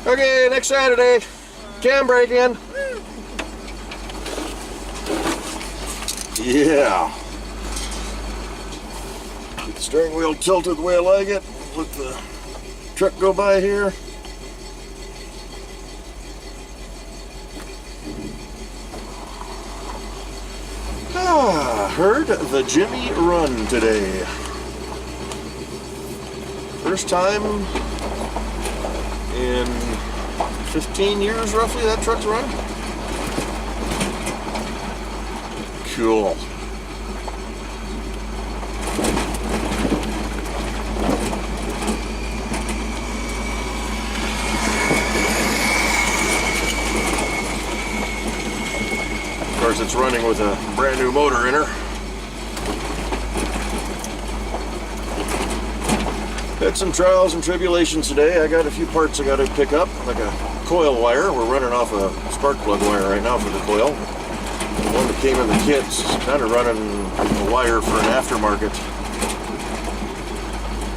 Okay, next Saturday, cam break in. Yeah. Get the steering wheel tilted the way I like it. Let the truck go by here. Heard the Jimmy run today. First time in 15 years roughly that truck's run. Cool. Of course, it's running with a brand new motor in her. Had some trials and tribulations today. I got a few parts I got to pick up, like a coil wire. We're running off a spark plug wire right now for the coil. The one that came in the kit's kind of running a wire for an aftermarket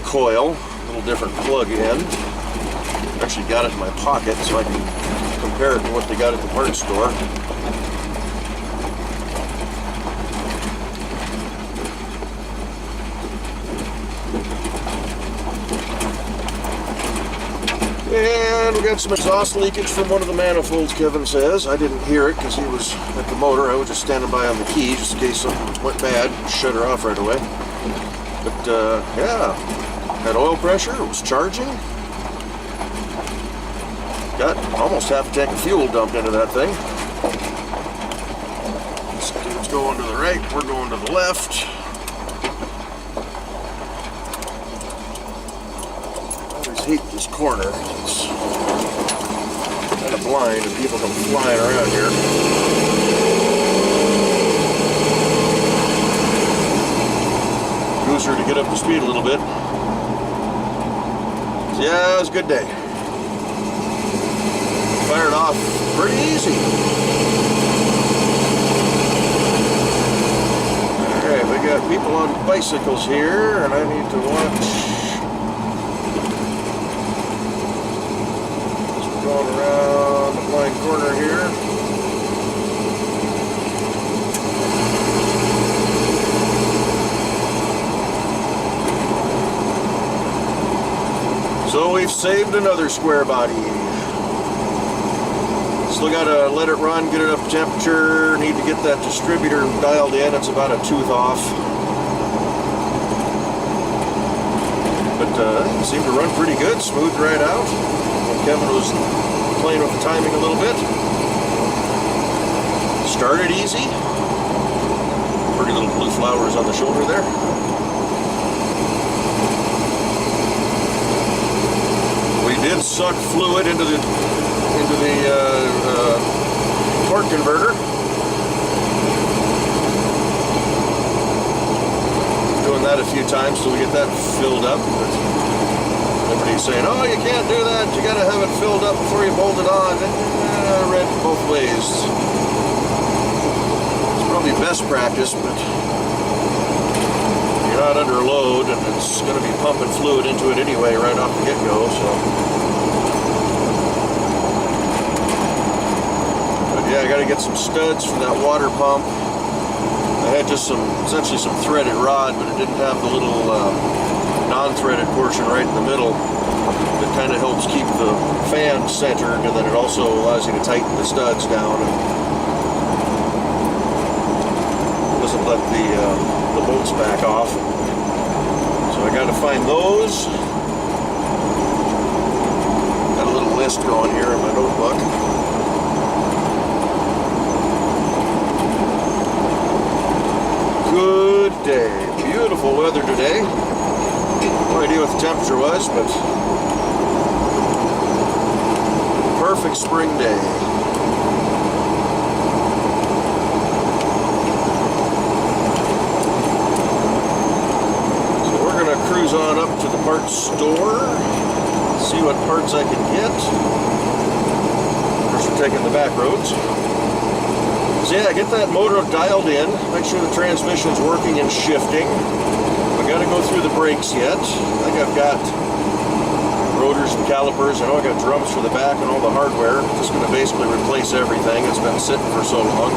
coil, a little different plug end. Actually got it in my pocket so I can compare it to what they got at the parts store. And we got some exhaust leakage from one of the manifolds, Kevin says. I didn't hear it because he was at the motor. I was just standing by on the key just in case something went bad. Shut her off right away. But yeah, had oil pressure. It was charging. Got almost half a tank of fuel dumped into that thing. This dude's going to the right. We're going to the left. Hate this corner. It's kind of blind and people come flying around here. Cruiser to get up to speed a little bit. So yeah, it was a good day. Fired off pretty easy. Alright, we got people on bicycles here and I need to watch. Going around the blind corner here. So we've saved another square body. Still got to let it run, get it up to temperature. Need to get that distributor dialed in. It's about a tooth off. But it seemed to run pretty good, smoothed right out. Kevin was playing with the timing a little bit. Started easy. Pretty little blue flowers on the shoulder there. We did suck fluid into the torque converter. Doing that a few times till we get that filled up. Everybody's saying, oh, you can't do that. You got to have it filled up before you bolt it on. I read both ways. It's probably best practice, but you're not under load, and it's going to be pumping fluid into it anyway right off the get-go. So, but yeah, I got to get some studs for that water pump. I had just essentially some threaded rod, but it didn't have the little non-threaded portion right in the middle that kind of helps keep the fan centered, and then it also allows you to tighten the studs down and doesn't let the bolts back off. So I got to find those. Got a little list going here in my notebook. Good day. Beautiful weather today. No idea what the temperature was, but perfect spring day. So we're going to cruise on up to the parts store, see what parts I can get. First we're taking the back roads. So yeah, get that motor dialed in, make sure the transmission's working and shifting. I got to go through the brakes yet. I think I've got rotors and calipers. I know I got drums for the back and all the hardware. Just going to basically replace everything. It's been sitting for so long.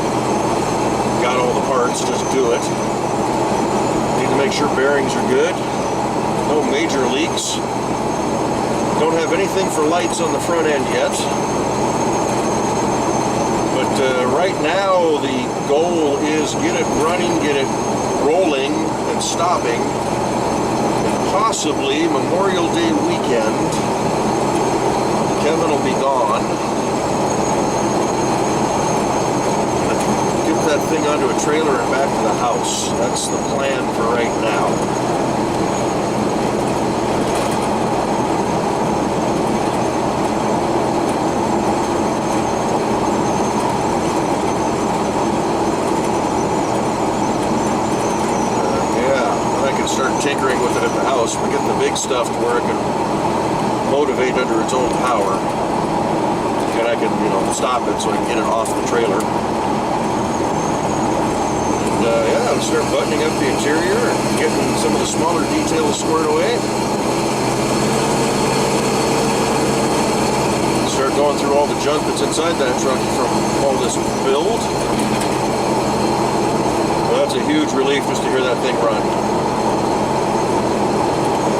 Got all the parts, just do it. Need to make sure bearings are good. No major leaks. Don't have anything for lights on the front end yet. But right now the goal is get it running, get it rolling and stopping. Possibly Memorial Day weekend. Kevin will be gone. Get that thing onto a trailer and back to the house. That's the plan for right now. Tinkering with it at the house. We're getting the big stuff to where it can motivate under its own power, and I can, stop it so I can get it off the trailer. And yeah, I'll start buttoning up the interior and getting some of the smaller details squared away. Start going through all the junk that's inside that truck from all this build. Well, that's a huge relief just to hear that thing run.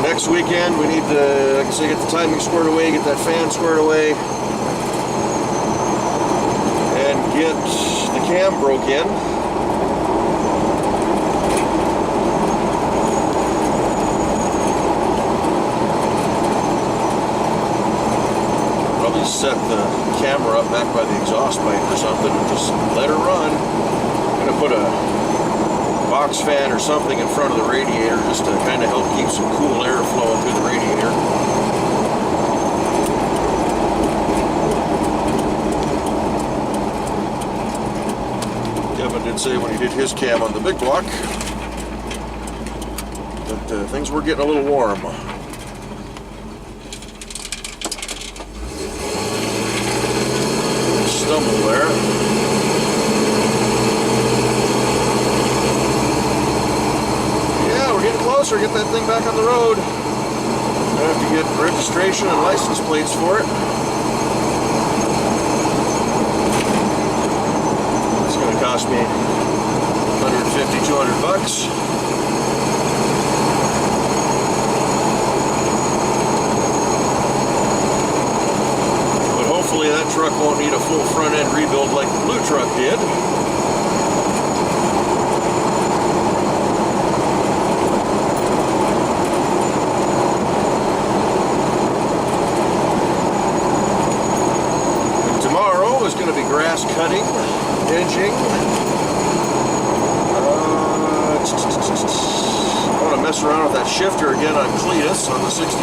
Next weekend, we need to, like I say, get the timing squared away, get that fan squared away, and get the cam broke in. Probably set the camera up back by the exhaust pipe or something and just let her run. I'm gonna put a box fan or something in front of the radiator just to kind of help keep some cool air flowing through the radiator. Kevin did say when he did his cam on the big block that things were getting a little warm. Stumble there. Closer, get that thing back on the road. I have to get registration and license plates for it. It's going to cost me $150, $200. But hopefully that truck won't need a full front end rebuild like the blue truck did. Is going to be grass cutting, edging. I want to mess around with that shifter again on Cletus on the 63.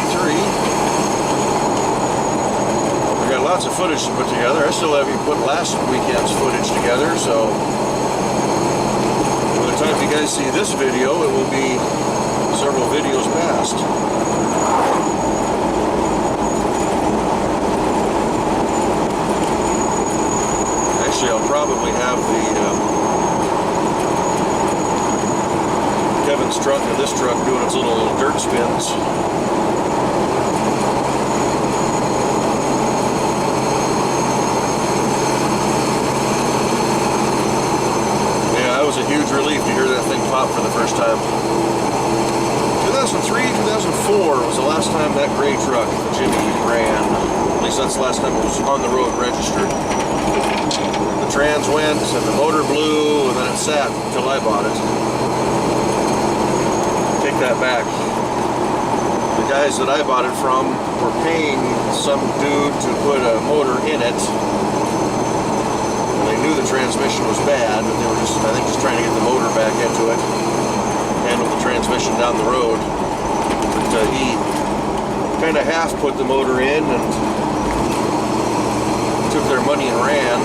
We got lots of footage to put together. I still haven't put last weekend's footage together, so by the time you guys see this video, it will be several videos past. I'll probably have the Kevin's truck and this truck doing its little dirt spins. Yeah, that was a huge relief to hear that thing pop for the first time. 2003, 2004 was the last time that gray truck, Jimmy, ran. At least that's the last time it was on the road registered. The trans went and the motor blew and then it sat until I bought it. Take that back. The guys that I bought it from were paying some dude to put a motor in it. And they knew the transmission was bad, but they were just, I think, just trying to get the motor back into it. Handle the transmission down the road. But he kind of half put the motor in and took their money and ran.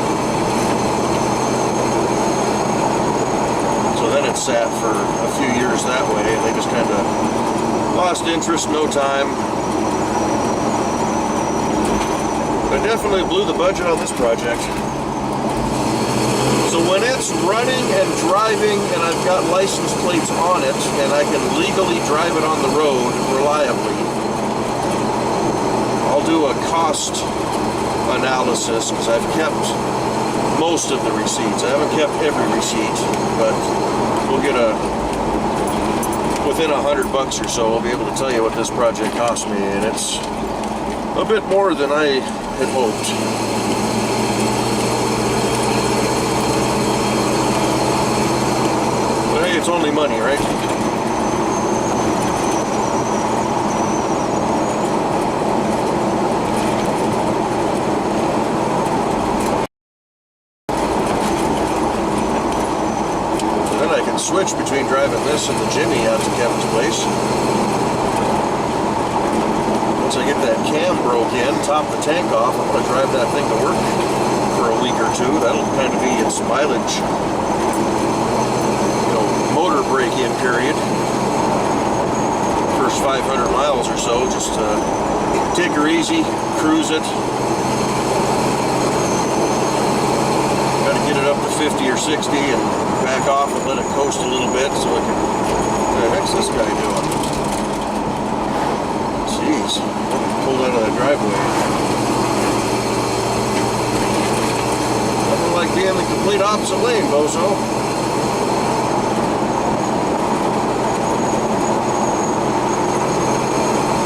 So then it sat for a few years that way, and they just kind of lost interest, no time. But I definitely blew the budget on this project. So when it's running and driving and I've got license plates on it and I can legally drive it on the road reliably, I'll do a cost analysis because I've kept most of the receipts. I haven't kept every receipt, but we'll get within $100 or so, I'll be able to tell you what this project cost me, and it's a bit more than I had hoped. But hey, it's only money, right? Switch between driving this and the Jimmy out to Kevin's place. Once I get that cam broke in, top the tank off, I'm going to drive that thing to work for a week or two. That'll kind of be its mileage, motor break-in period. First 500 miles or so, just take her easy, cruise it. Got to get it up to 50 or 60 and back off and let it coast a little bit so I can. What the heck's this guy doing? Jeez, pulled out of the driveway. Nothing like being the complete opposite lane, bozo.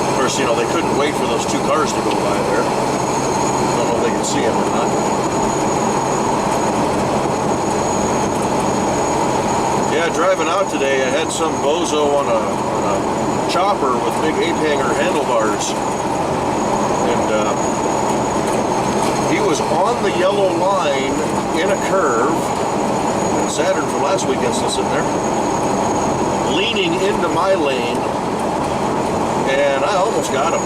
Of course, they couldn't wait for those two cars to go by there. Don't know if they can see them or not. Yeah, driving out today, I had some bozo on a chopper with big ape-hanger handlebars, and he was on the yellow line in a curve, and Saturn from last weekend still sitting there, leaning into my lane, and I almost got him.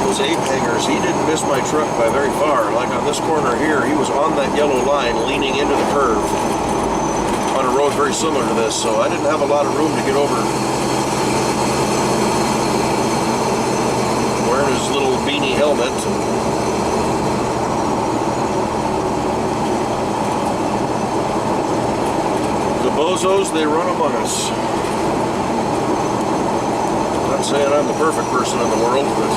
Those ape-hangers, he didn't miss my truck by very far. Like on this corner here, he was on that yellow line, leaning into the curve, on a road very similar to this, so I didn't have a lot of room to get over. Wearing his little beanie helmet. The bozos, they run among us. I'm not saying I'm the perfect person in the world, but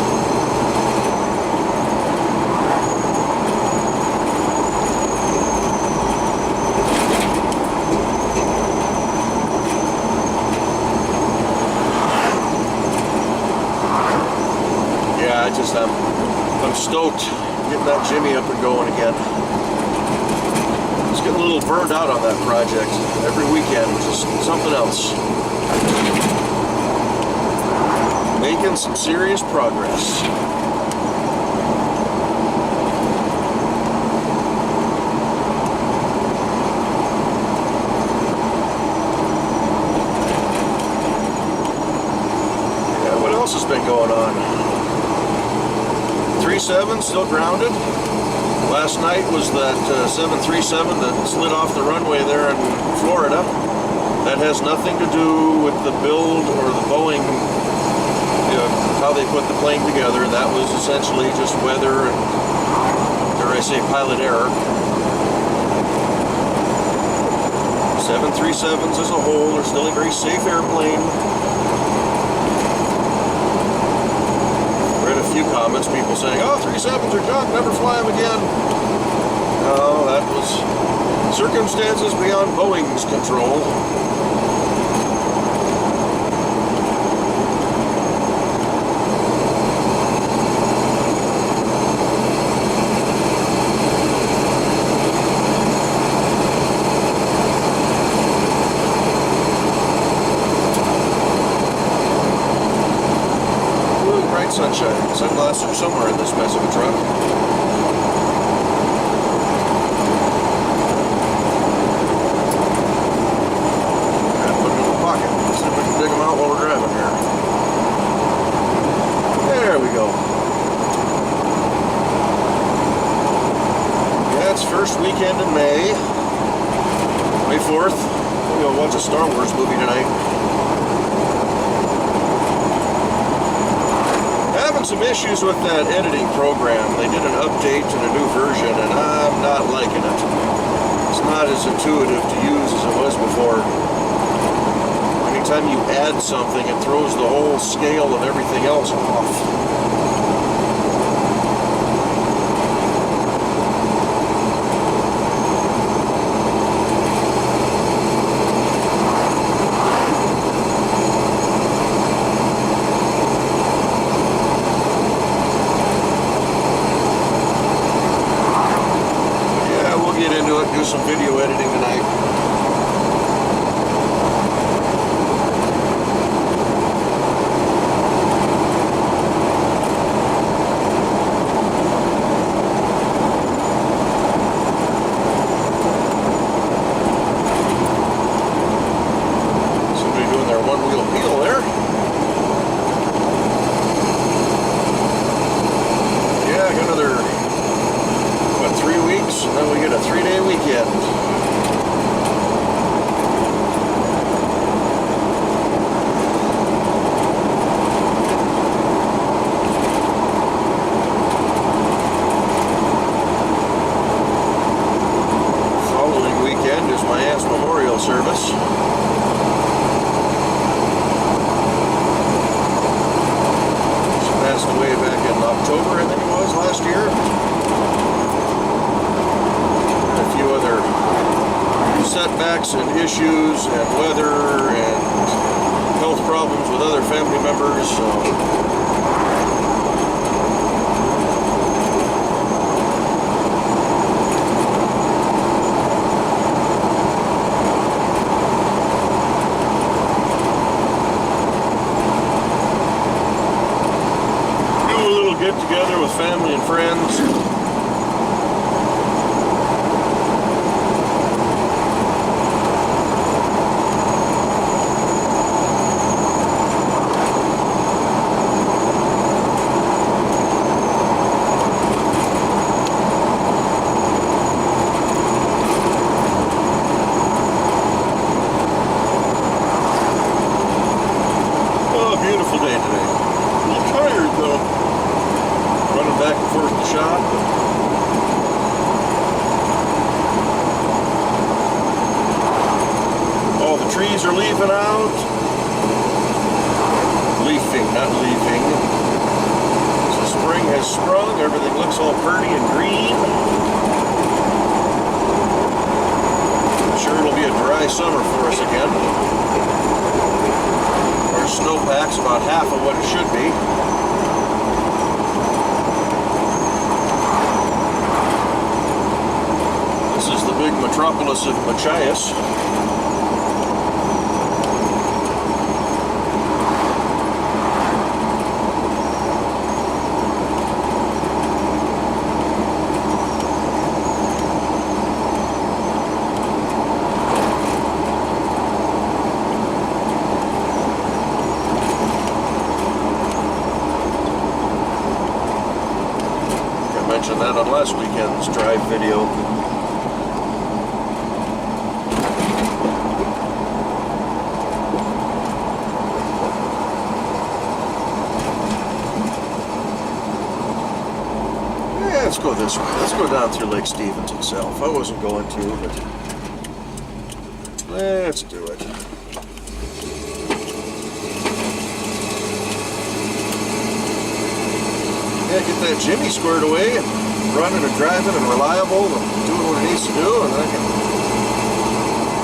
I'm stoked getting that Jimmy up and going again. Just getting a little burned out on that project every weekend, just something else. Making some serious progress. Yeah, what else has been going on? 7 still grounded. Last night was that 737 that slid off the runway there in Florida. That has nothing to do with the build or the Boeing, how they put the plane together. That was essentially just weather and, dare I say, pilot error. 737s as a whole are still a very safe airplane. Few comments, people saying, oh, 37s are junk, never fly them again. No, that was circumstances beyond Boeing's control. Sunshine. Sunglasses are somewhere in this mess of a truck. And put them in the pocket. Let's see if we can dig them out while we're driving here. There we go. Yeah, it's first weekend in May. May 4th. We're going to watch a Star Wars movie tonight. Some issues with that editing program. They did an update to the new version and I'm not liking it. It's not as intuitive to use as it was before. Anytime you add something, it throws the whole scale of everything else off. and do some video editing tonight. And then we get a 3-day weekend. Following weekend is my aunt's memorial service. She passed away back in October, I think it was, last year. Other setbacks and issues and weather and health problems with other family members. So do a little get together with family and friends. Beautiful day today. A little tired though. Running back and forth to the shop. All the trees are leaving out. Leafing, not leaving. So spring has sprung. Everything looks all pretty and green. I'm sure it'll be a dry summer for us again. Snowpack's about half of what it should be. This is the big metropolis of Machias. Mentioned that on last weekend's drive video. Yeah, let's go this way. Let's go down through Lake Stevens itself. I wasn't going to, but let's do it. Yeah, get that Jimmy squared away and running and driving and reliable and doing what it needs to do, and then I can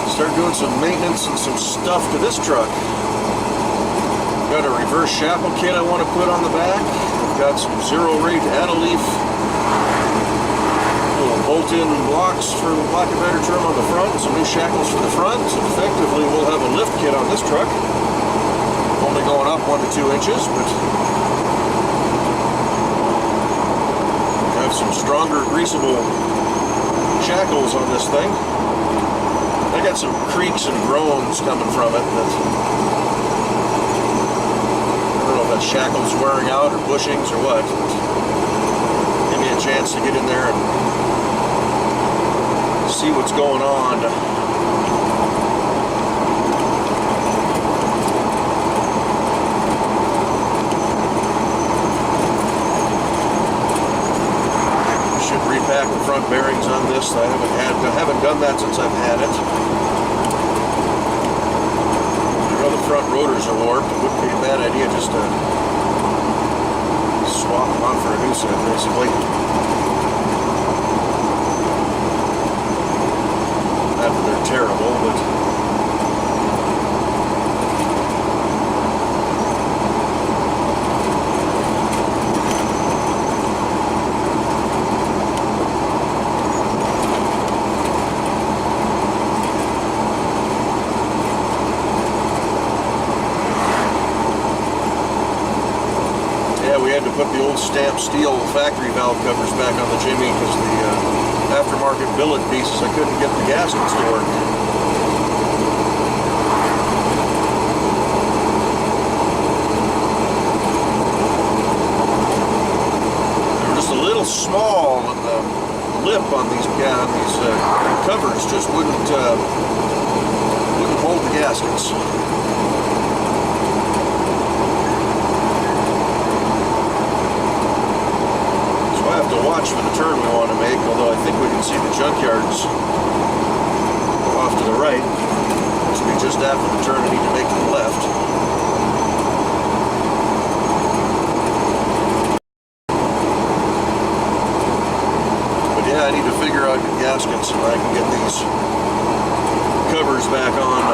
start doing some maintenance and some stuff to this truck. Got a reverse shackle kit I want to put on the back. I've got some zero rate Adaleaf little bolt-in blocks, for lack of a better term, on the front, and some new shackles for the front. So effectively, we'll have a lift kit on this truck. Only going up 1 to 2 inches, but some stronger greasable shackles on this thing. I got some creaks and groans coming from it that I don't know if that shackle's wearing out or bushings or what. Give me a chance to get in there and see what's going on. Repack the front bearings on this. I haven't done that since I've had it. I know the front rotors are warped. It wouldn't be a bad idea just to swap them on for a new set, basically. Not that they're terrible, but factory valve covers back on the Jimmy because the aftermarket billet pieces, I couldn't get the gaskets to work. They were just a little small, and the lip on these covers just wouldn't hold the gaskets. To watch for the turn we want to make, although I think we can see the junkyards off to the right. This will be just after the turn I need to make to the left. But yeah, I need to figure out the gaskets so I can get these covers back on.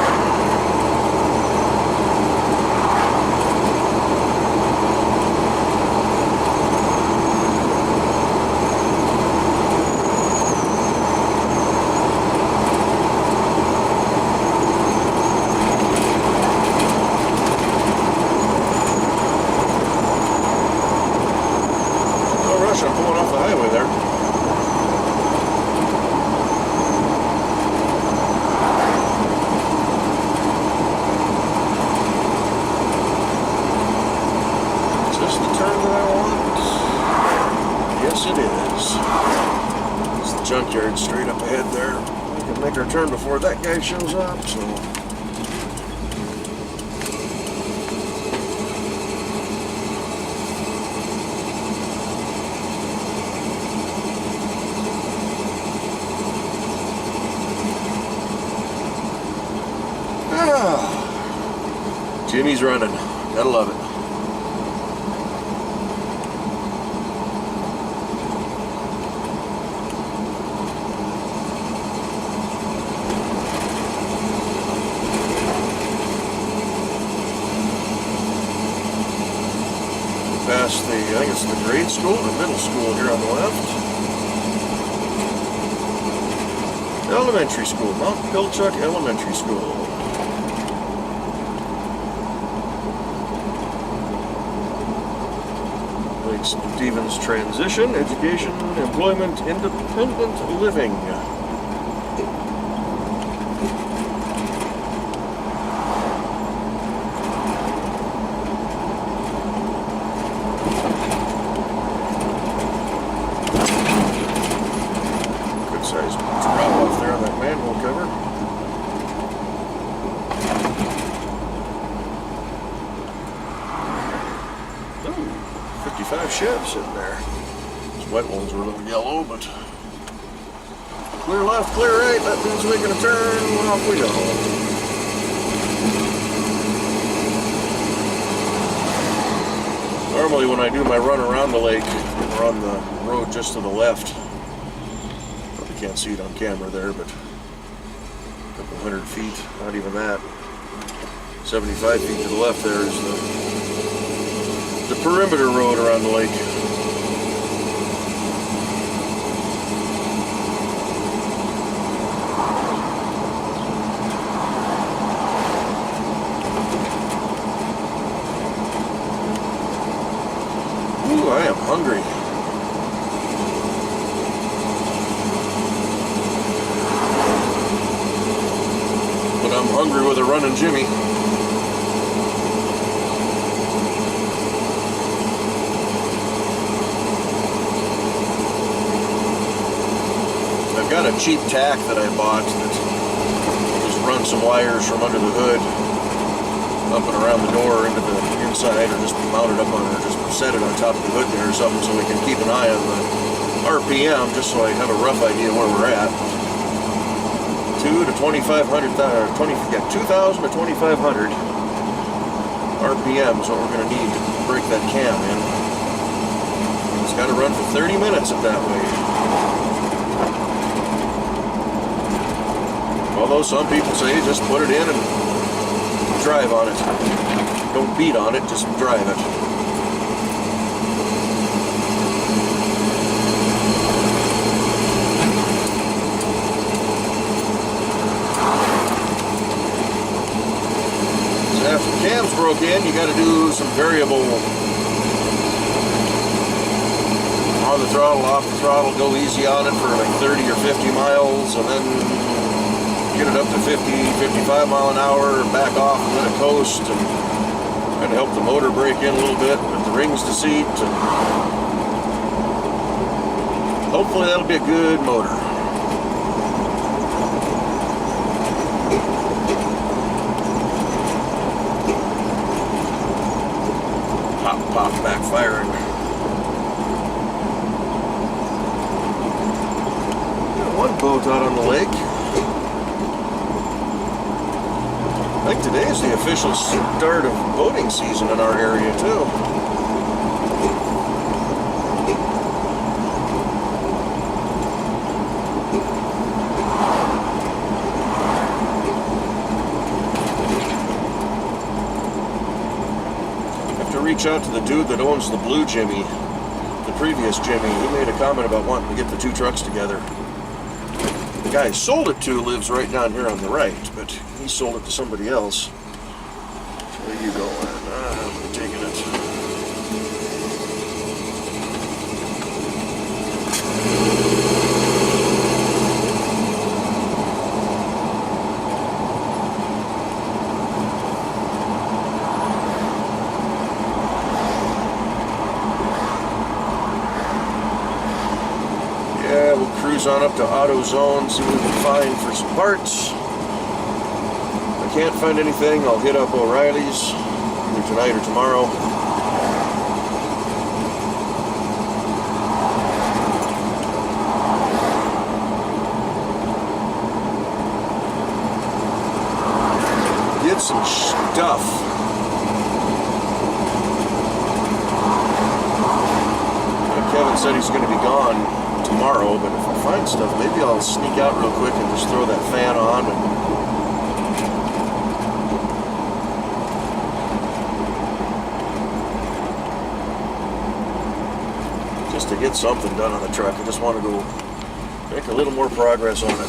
I'm pulling off the highway there. Is this the turn that I want? Yes, it is. It's the junkyard straight up ahead there. We can make our turn before that guy shows up, so. Jimmy's running. Gotta love it. Past the, I think it's the grade school or middle school here on the left. Elementary school, Mount Pilchuck Elementary School. Stevens Transition, Education, Employment, Independent Living. Good size drop off there on that manhole cover. 55 Chevs sitting there. These white ones were a little yellow, but clear left, clear right, that means making a turn, and off we go. Normally when I do my run around the lake, we're on the road just to the left. Probably can't see it on camera there, but a couple hundred feet, not even that. 75 feet to the left there is the perimeter road around the lake. Ooh, I am hungry. But I'm hungry with a running Jimmy. Got a cheap tack that I bought that just runs some wires from under the hood up and around the door into the inside, or just mount it up on, or just set it on top of the hood there or something, so we can keep an eye on the RPM, just so I have a rough idea where we're at. 2,000 to 2,500 RPM is what we're going to need to break that cam in. It's got to run for 30 minutes at that way. Although some people say just put it in and drive on it. Don't beat on it, just drive it. So after the cam's broke in, you got to do some variable on the throttle, off the throttle, go easy on it for like 30 or 50 miles, and then get it up to 50, 55 mile an hour, and back off and let it coast, and kind of help the motor break in a little bit, with the rings to seat, and hopefully that'll be a good motor. Pop, backfiring. Got one boat out on the lake. I think today is the official start of boating season in our area too. Reach out to the dude that owns the blue Jimmy, the previous Jimmy. He made a comment about wanting to get the two trucks together. The guy he sold it to lives right down here on the right, but he sold it to somebody else. Where are you going? I'm taking it. On up to AutoZone, see what we can find for some parts. If I can't find anything, I'll hit up O'Reilly's either tonight or tomorrow. Get some stuff. Kevin said he's going to be gone tomorrow, but if I find stuff, maybe I'll sneak out real quick and just throw that fan on and just to get something done on the truck. I just want to go make a little more progress on it.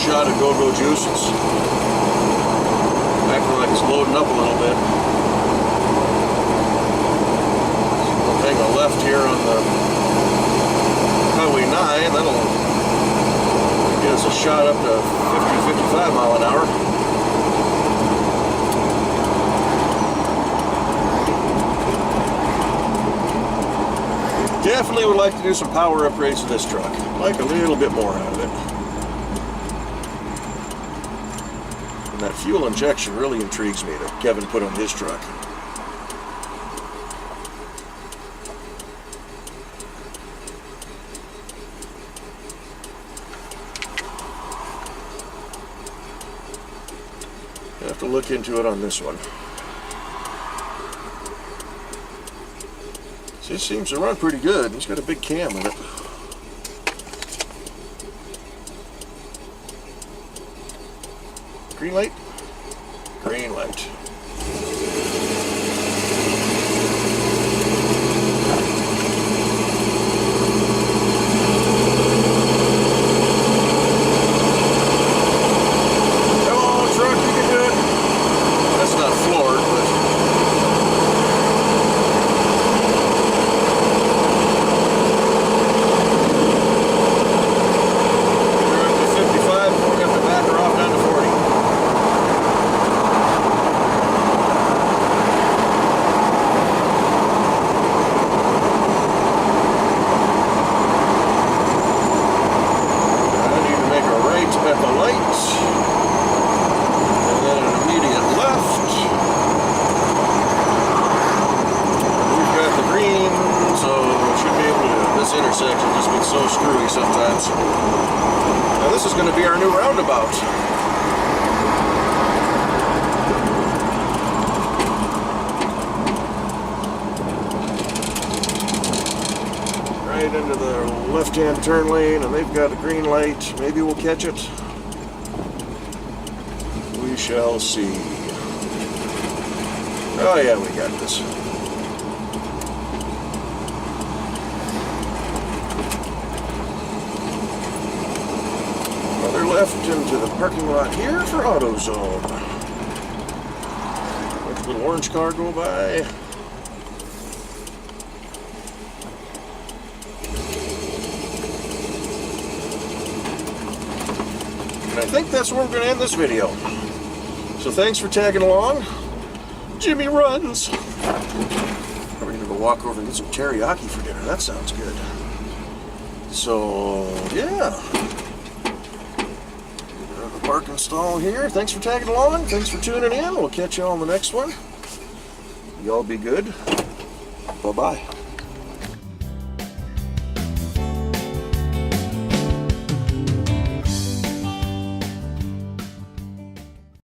Shot of go-go juice. It's acting like it's loading up a little bit. We'll take a left here on the Highway 9. That'll get us a shot up to 50, 55 mile an hour. Definitely would like to do some power upgrades to this truck. I'd like a little bit more out of it. That fuel injection really intrigues me that Kevin put on his truck. I have to look into it on this one. This seems to run pretty good. It's got a big cam in it. Green light? Green light. Come on, truck, you can do it. That's not floored, but... We're up to 55, and we have to back her off down to 40. Intersection just been so screwy sometimes. Now this is going to be our new roundabout. Right into the left-hand turn lane, and they've got a green light. Maybe we'll catch it. We shall see. Oh yeah, we got this. left into the parking lot here for AutoZone. Let the little orange car go by. And I think that's where we're going to end this video. So thanks for tagging along. Jimmy runs. We're going to go walk over and get some teriyaki for dinner. That sounds good. So, yeah. The parking stall here. Thanks for tagging along. Thanks for tuning in. We'll catch you on the next one. Y'all be good. Bye-bye.